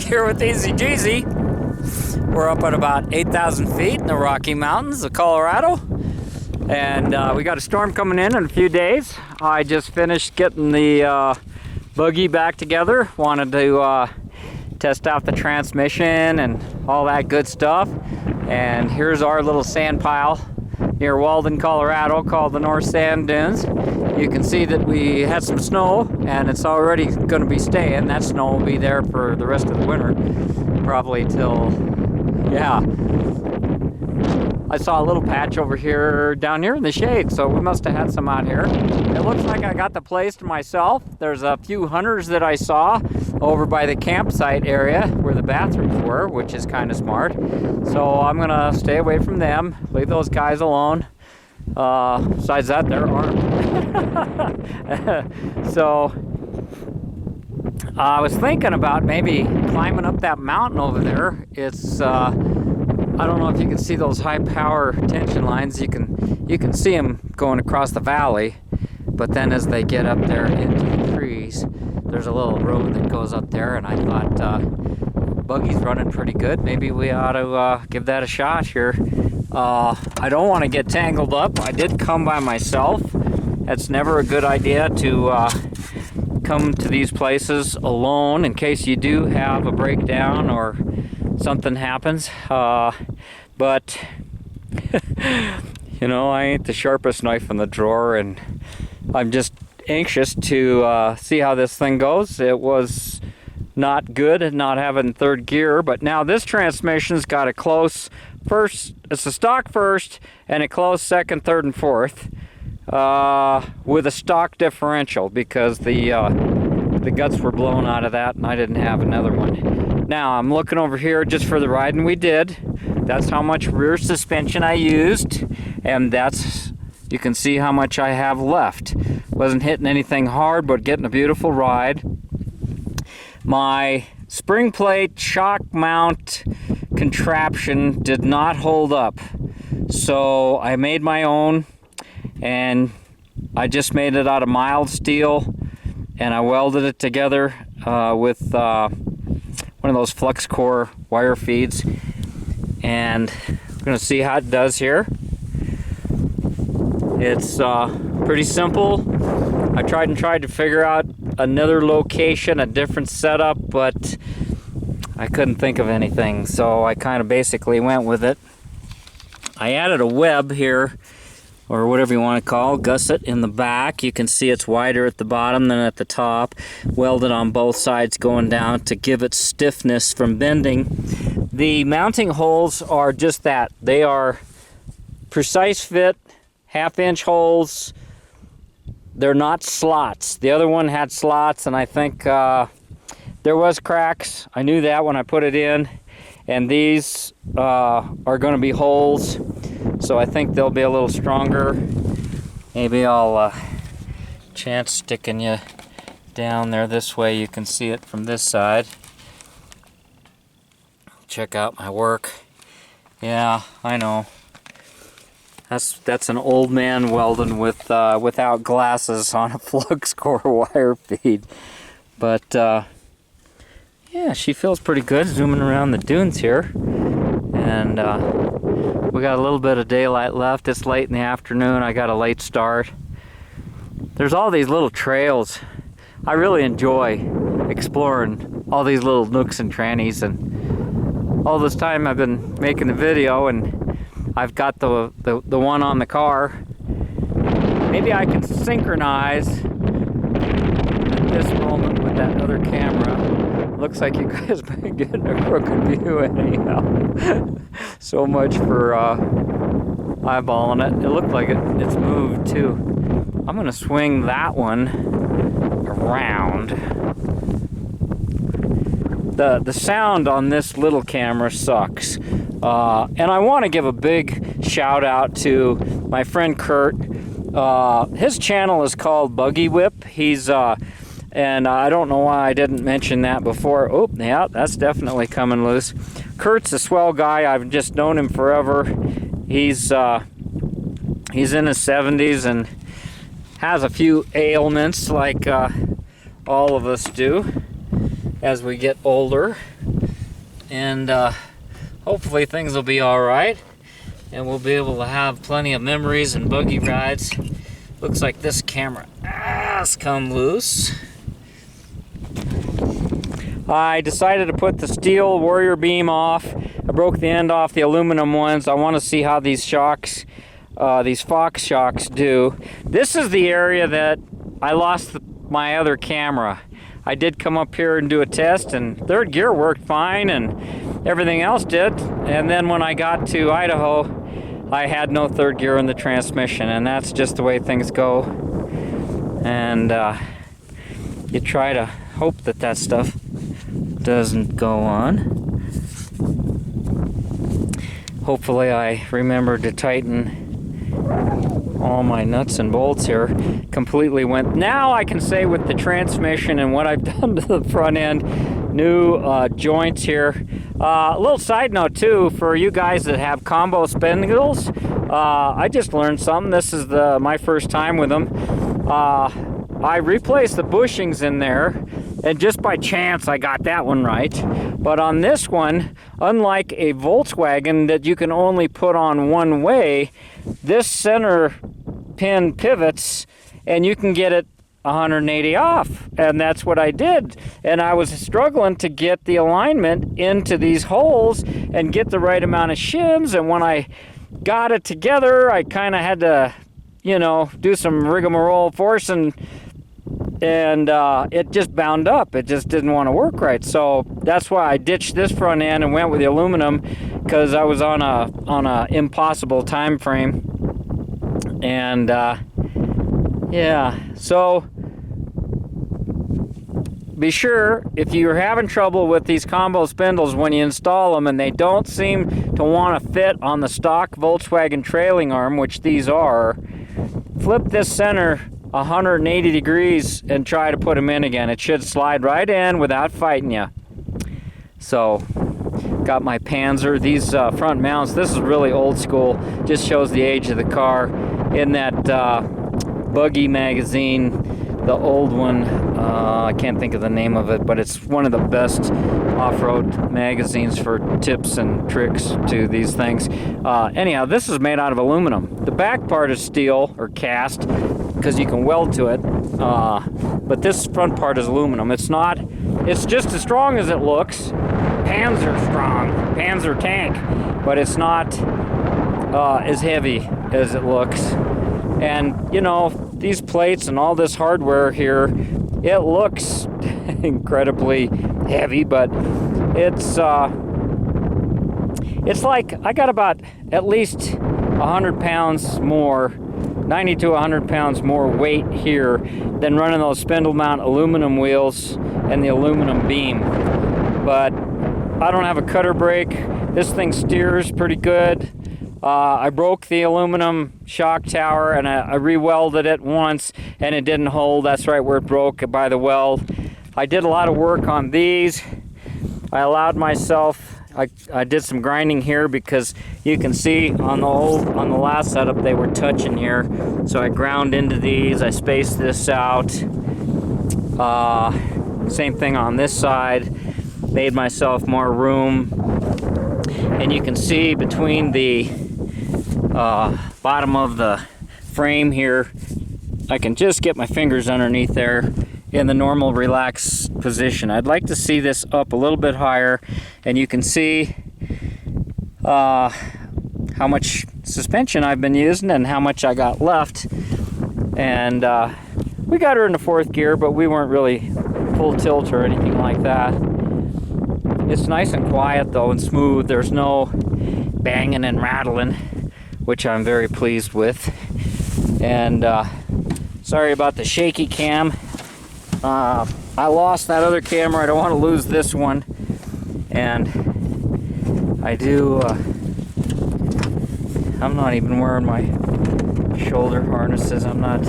here with TheEZGZ. We're up at about 8,000 feet in the Rocky Mountains of Colorado. And we got a storm coming in a few days. I just finished getting the Buggy back together. Wanted to test out the transmission and all that good stuff. And here's our little sand pile near Walden, Colorado, called the North Sand Dunes. You can see that we had some snow, and it's already going to be staying. That snow will be there for the rest of the winter, probably till, yeah. I saw a little patch over here, down here in the shade, so we must have had some out here. It looks like I got the place to myself. There's a few hunters that I saw over by the campsite area where the bathrooms were, which is kind of smart. So I'm gonna stay away from them, leave those guys alone. Besides that, they're armed. So I was thinking about maybe climbing up that mountain over there. It's I don't know if you can see those high power tension lines. You can see them going across the valley, but then as they get up there into the trees, there's a little road that goes up there, and I thought Buggy's running pretty good. Maybe we ought to give that a shot here. I don't want to get tangled up. I did come by myself. It's never a good idea to come to these places alone in case you do have a breakdown or something happens. But you know, I ain't the sharpest knife in the drawer, and I'm just anxious to see how this thing goes. It was not good not having third gear, but now this transmission's got a close first, it's a stock first and a close second, third, and fourth, with a stock differential because the guts were blown out of that and I didn't have another one. Now I'm looking over here just for the ride, and we did. That's how much rear suspension I used, and that's, you can see how much I have left. Wasn't hitting anything hard, but getting a beautiful ride. My spring plate shock mount contraption did not hold up, so I made my own, and I just made it out of mild steel, and I welded it together with one of those flux core wire feeds, and we're gonna see how it does here. It's pretty simple. I tried to figure out another location, a different setup, but I couldn't think of anything, so I kind of basically went with it. I added a web here, or whatever you want to call it, gusset in the back. You can see it's wider at the bottom than at the top. Welded on both sides going down to give it stiffness from bending. The mounting holes are just that. They are precise fit, half-inch holes. They're not slots. The other one had slots, and I think there was cracks. I knew that when I put it in. And these are going to be holes, so I think they'll be a little stronger. Maybe I'll chance sticking you down there this way. You can see it from this side. Check out my work. Yeah, I know. That's an old man welding with without glasses on a flux core wire feed. But yeah, she feels pretty good zooming around the dunes here. And we got a little bit of daylight left. It's late in the afternoon. I got a late start. There's all these little trails. I really enjoy exploring all these little nooks and crannies, and all this time I've been making the video, and I've got the one on the car. Maybe I can synchronize at this moment with that other camera. Looks like you guys been getting a crooked view anyhow. So much for eyeballing it. It looked like it's moved too. I'm gonna swing that one around. The sound on this little camera sucks. And I want to give a big shout out to my friend Kurt. His channel is called Buggy Whip. He's and I don't know why I didn't mention that before. Oh, yeah, that's definitely coming loose. Kurt's a swell guy. I've just known him forever. He's in his 70s and has a few ailments like all of us do as we get older. and hopefully things will be all right, and we'll be able to have plenty of memories and buggy rides. Looks like this camera has come loose. I decided to put the steel Warrior beam off. I broke the end off the aluminum ones. I want to see how these shocks, these Fox shocks do. This is the area that I lost my other camera. I did come up here and do a test, and third gear worked fine and everything else did. And then when I got to Idaho, I had no third gear in the transmission, and that's just the way things go. And you try to hope that that stuff doesn't go on. Hopefully I remembered to tighten all my nuts and bolts here. Completely went. Now I can say with the transmission and what I've done to the front end, new joints here. A little side note too, for you guys that have combo spindles, I just learned something. This is my first time with them. I replaced the bushings in there, and just by chance I got that one right. But on this one, unlike a Volkswagen that you can only put on one way, this center pin pivots and you can get it 180 off, and that's what I did. And I was struggling to get the alignment into these holes and get the right amount of shims, and when I got it together, I kind of had to, you know, do some rigmarole forcing, and it just bound up. It just didn't want to work right. So that's why I ditched this front end and went with the aluminum, because I was on a impossible time frame. And yeah, so be sure, if you're having trouble with these combo spindles when you install them and they don't seem to want to fit on the stock Volkswagen trailing arm, which these are, flip this center 180 degrees and try to put them in again. It should slide right in without fighting you. So, got my Panzer. These front mounts, this is really old school. Just shows the age of the car. In that Buggy magazine, the old one, I can't think of the name of it, but it's one of the best off-road magazines for tips and tricks to these things. Anyhow, this is made out of aluminum. The back part is steel or cast, because you can weld to it, but this front part is aluminum. It's not, it's just as strong as it looks. Panzer strong, Panzer tank, but it's not as heavy as it looks. And you know, these plates and all this hardware here, it looks incredibly heavy, but it's like I got about at least 100 pounds more, 90 to 100 pounds more weight here than running those spindle mount aluminum wheels and the aluminum beam. But I don't have a cutter brake. This thing steers pretty good. I broke the aluminum shock tower and I re-welded it once and it didn't hold. That's right where it broke, by the weld. I did a lot of work on these. I allowed myself, I did some grinding here because you can see on the last setup they were touching here. So I ground into these, I spaced this out. Same thing on this side. Made myself more room. And you can see between the bottom of the frame here, I can just get my fingers underneath there in the normal relaxed position. I'd like to see this up a little bit higher, and you can see how much suspension I've been using and how much I got left. And we got her in the fourth gear, but we weren't really full tilt or anything like that. It's nice and quiet though, and smooth. There's no banging and rattling, which I'm very pleased with. And sorry about the shaky cam. I lost that other camera. I don't want to lose this one. And I do, I'm not even wearing my shoulder harnesses. I'm not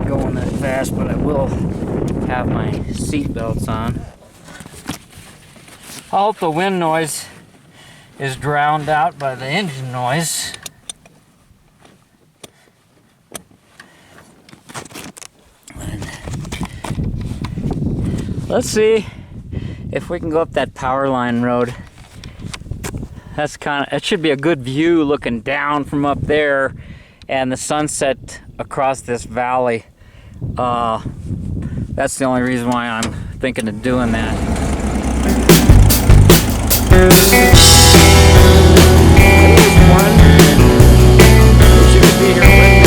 going that fast, but I will have my seat belts on. I hope the wind noise is drowned out by the engine noise. And let's see if we can go up that power line road, that's it should be a good view looking down from up there and the sunset across this valley. That's the only reason why I'm thinking of doing that. She could be here with me.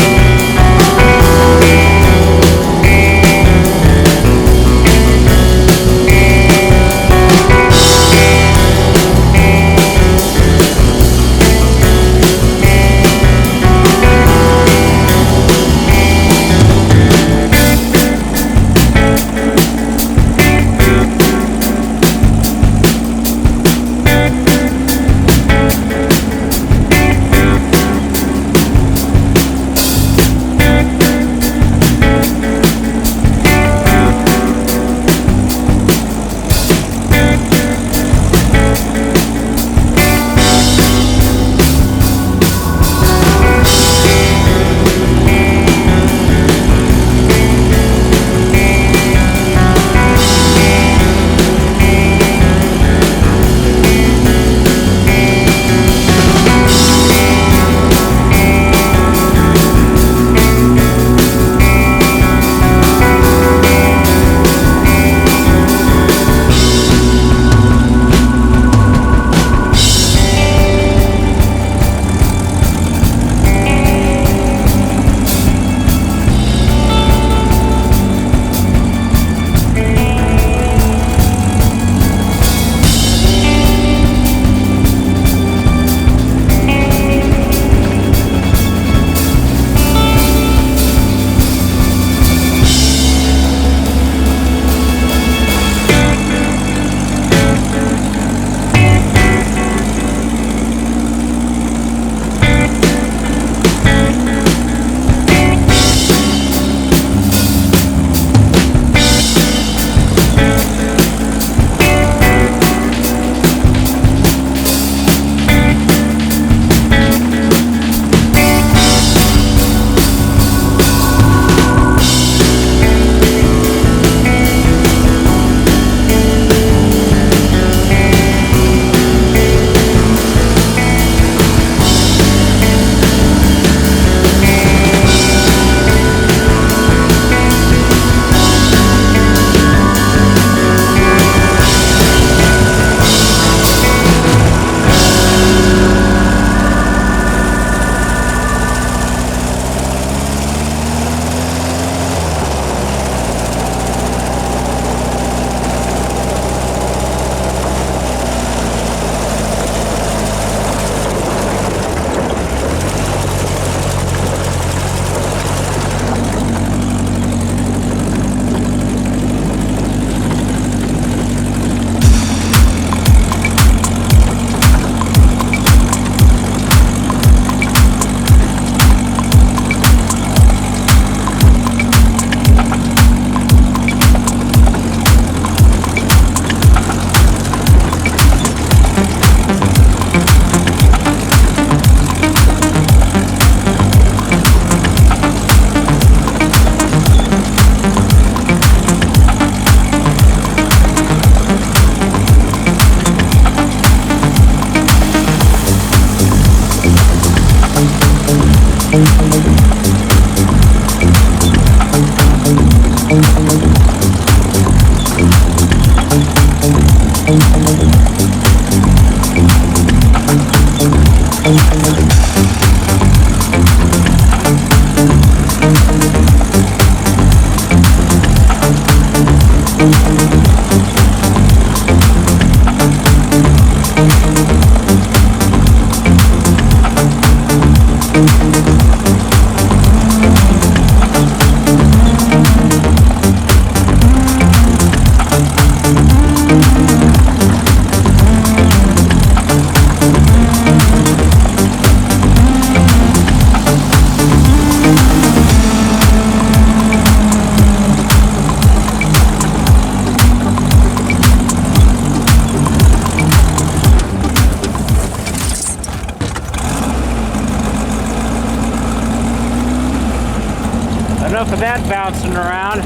Enough of that bouncing around.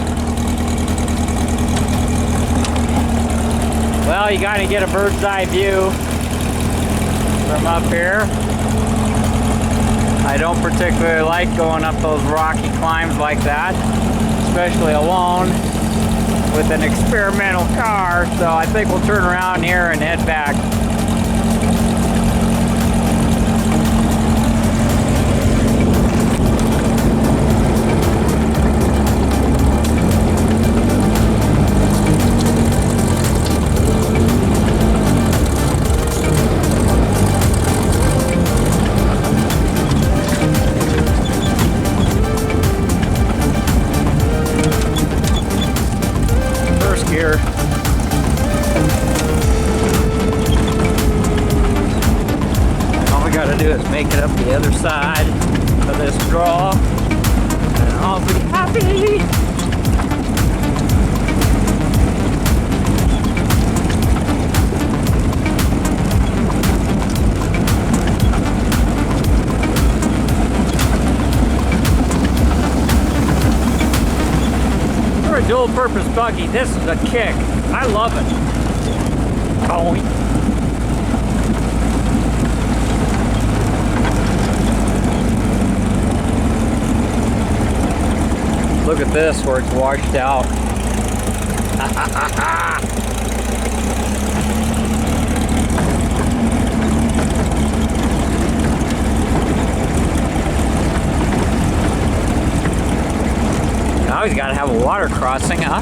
Well, you gotta get a bird's eye view from up here. I don't particularly like going up those rocky climbs like that, especially alone with an experimental car, so I think we'll turn around here and head back. Make it up the other side of this draw, and I'll be happy. For a dual-purpose buggy, this is a kick. I love it. Oh. Look at this, where it's washed out. Now he's got to have a water crossing, huh?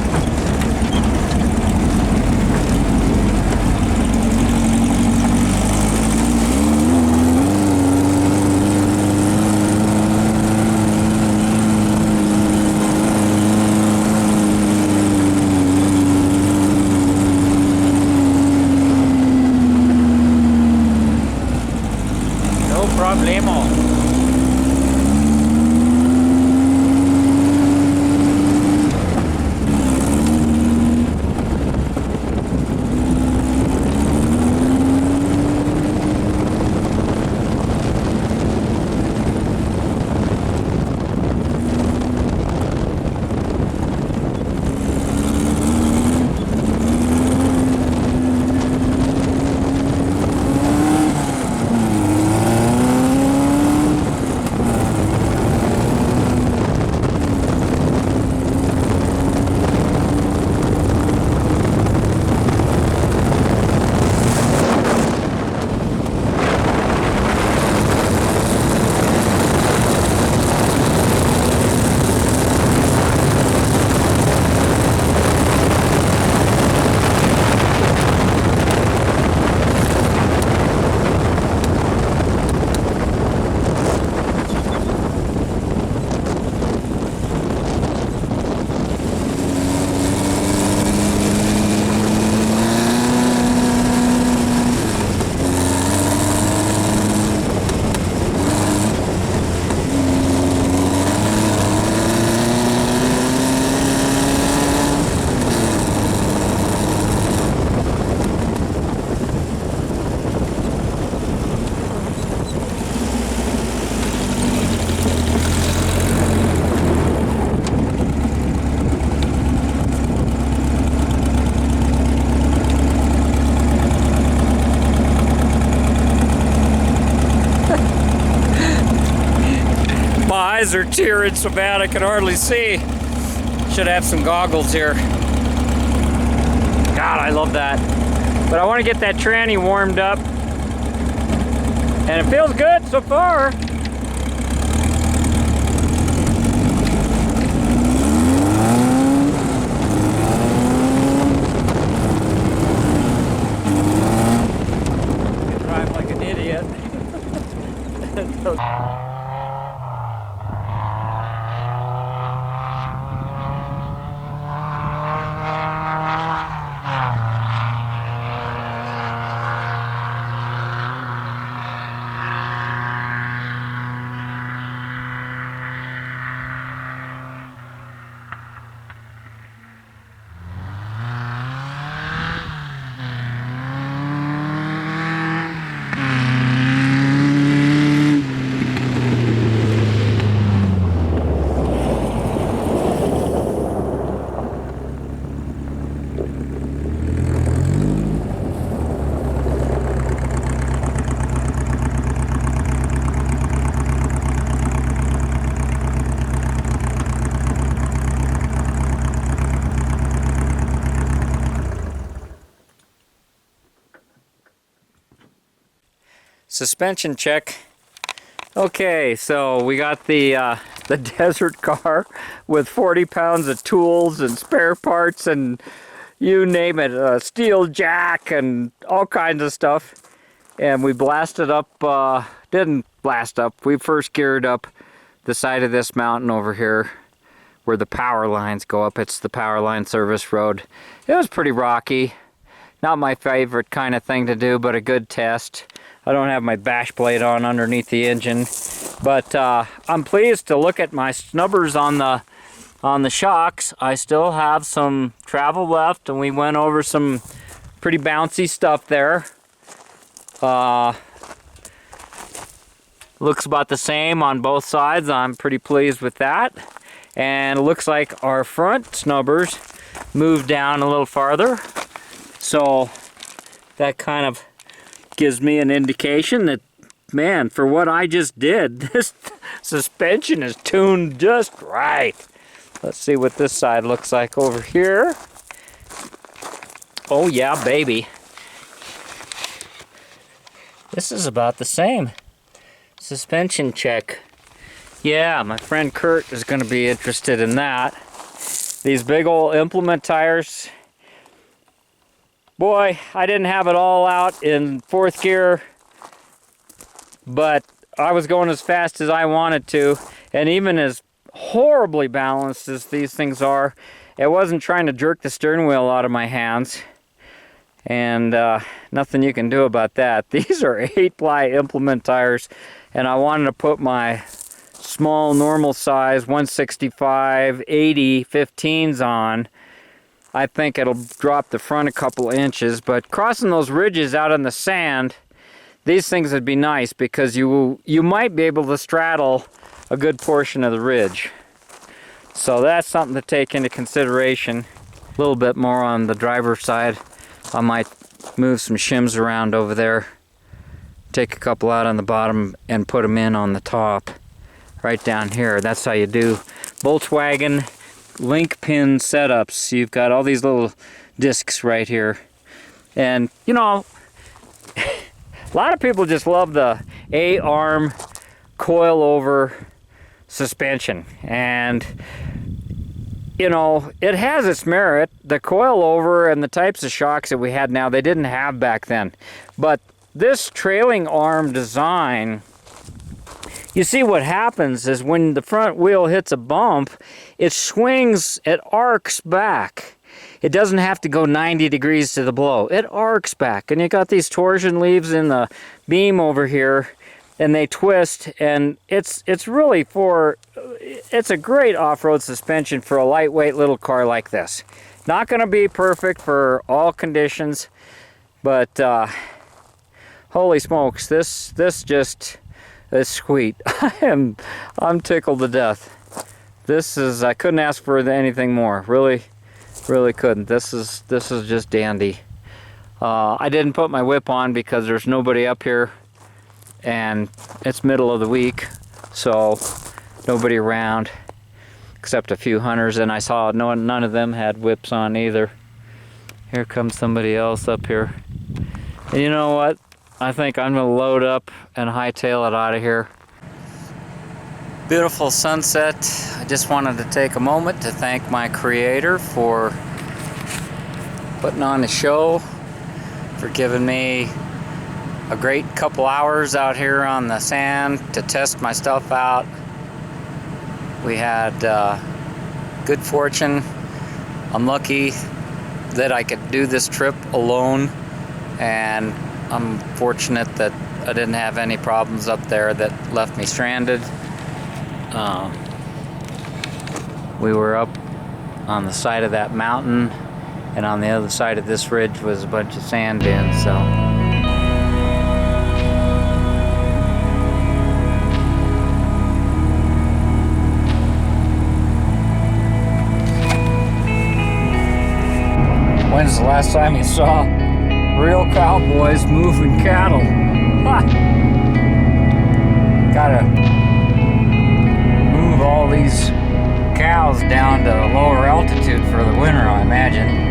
Eyes are tearing so bad I can hardly see. Should have some goggles here. God, I love that. But I want to get that tranny warmed up. And it feels good so far. I drive like an idiot. Suspension check. Okay, so we got the desert car with 40 pounds of tools and spare parts and you name it, a steel jack and all kinds of stuff. And we blasted up, didn't blast up, we first geared up the side of this mountain over here where the power lines go up. It's the power line service road. It was pretty rocky. Not my favorite kind of thing to do, but a good test. I don't have my bash plate on underneath the engine, but I'm pleased to look at my snubbers on the shocks. I still have some travel left, and we went over some pretty bouncy stuff there. Looks about the same on both sides. I'm pretty pleased with that. And it looks like our front snubbers moved down a little farther. So that kind of gives me an indication that, man, for what I just did, this suspension is tuned just right. Let's see what this side looks like over here. Oh yeah, baby. This is about the same. Suspension check. Yeah, my friend Kurt is going to be interested in that. These big old implement tires. Boy, I didn't have it all out in fourth gear, but I was going as fast as I wanted to, and even as horribly balanced as these things are, it wasn't trying to jerk the steering wheel out of my hands, and nothing you can do about that. These are 8-ply implement tires, and I wanted to put my small normal size 165 80 15s on. I think it'll drop the front a couple inches, but crossing those ridges out in the sand, these things would be nice because you might be able to straddle a good portion of the ridge. So that's something to take into consideration. A little bit more on the driver's side. I might move some shims around over there, take a couple out on the bottom and put them in on the top. Right down here. That's how you do Volkswagen link pin setups. You've got all these little discs right here. And, you know, a lot of people just love the A-arm coil-over suspension. And, you know, it has its merit. The coil-over and the types of shocks that we had now, they didn't have back then. But this trailing arm design, you see what happens is when the front wheel hits a bump, it swings, it arcs back. It doesn't have to go 90 degrees to the blow. It arcs back. And you got these torsion leaves in the beam over here, and they twist, and it's really it's a great off-road suspension for a lightweight little car like this. Not going to be perfect for all conditions, but holy smokes, this just... it's sweet. I'm tickled to death. This is, I couldn't ask for anything more. Really couldn't. This is just dandy. I didn't put my whip on because there's nobody up here, and it's middle of the week, so nobody around except a few hunters, and I saw none of them had whips on either. Here comes somebody else up here. And you know what? I think I'm going to load up and hightail it out of here. Beautiful sunset. I just wanted to take a moment to thank my creator for putting on the show, for giving me a great couple hours out here on the sand to test my stuff out. We had good fortune. I'm lucky that I could do this trip alone, and I'm fortunate that I didn't have any problems up there that left me stranded. We were up on the side of that mountain, and on the other side of this ridge was a bunch of sand dunes, so. When's the last time you saw real cowboys moving cattle? Ha! Gotta move all these cows down to a lower altitude for the winter, I imagine.